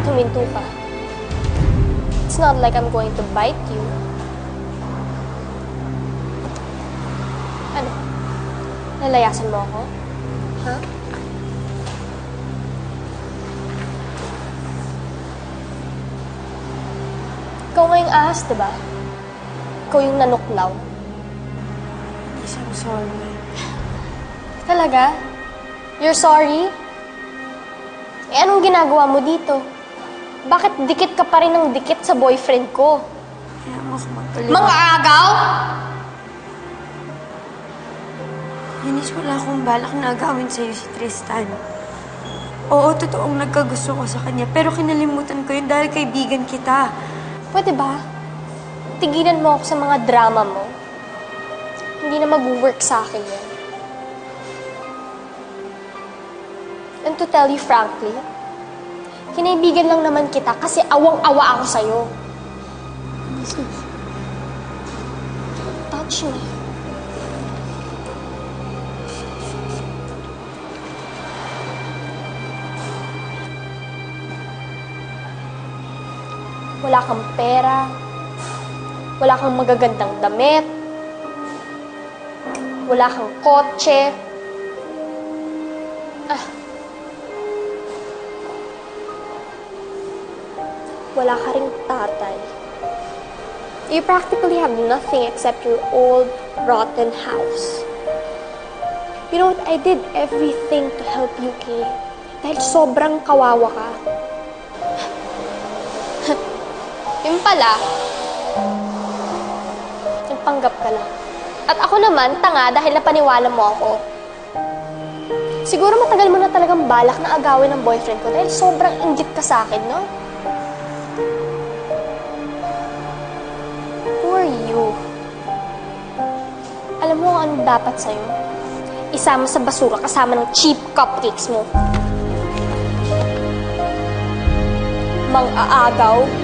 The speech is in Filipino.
at huminto ka. It's not like I'm going to bite you. Ano? Lalayasan mo ako? Ha? Ikaw nga yung ahas, diba? Ikaw yung nanuklaw. Yes, I'm sorry. Talaga? You're sorry? Eh, anong ginagawa mo dito? Bakit dikit ka pa rin ng dikit sa boyfriend ko? Kaya mo ako magpaliwanag. Mga agaw? Eunice, wala akong balak na agawin sa'yo si Tristan. Oo, totoong nagkagusto ko sa kanya, pero kinalimutan ko yun dahil kaibigan kita. Pwede ba? Tigilan mo ako sa mga drama mo. Hindi na mag-work sa akin yan. And to tell you frankly, kinaibigan lang naman kita kasi awang-awa ako sa'yo. Touch me. Wala kang pera. Wala kang magagandang damit. Wala kang kotse. Wala ka ring tatay. You practically have nothing except your old, rotten house. You know what? I did everything to help you, Kay. Dahil sobrang kawawa ka. Yung pala, nagpanggap ka lang. At ako naman, tanga dahil napaniwala mo ako. Siguro matagal mo na talagang balak na agawin ng boyfriend ko dahil sobrang inggit ka sa akin, no? Who are you? Alam mo kung ano dapat sa'yo? Isama sa basura kasama ng cheap cupcakes mo. Mang-aagaw.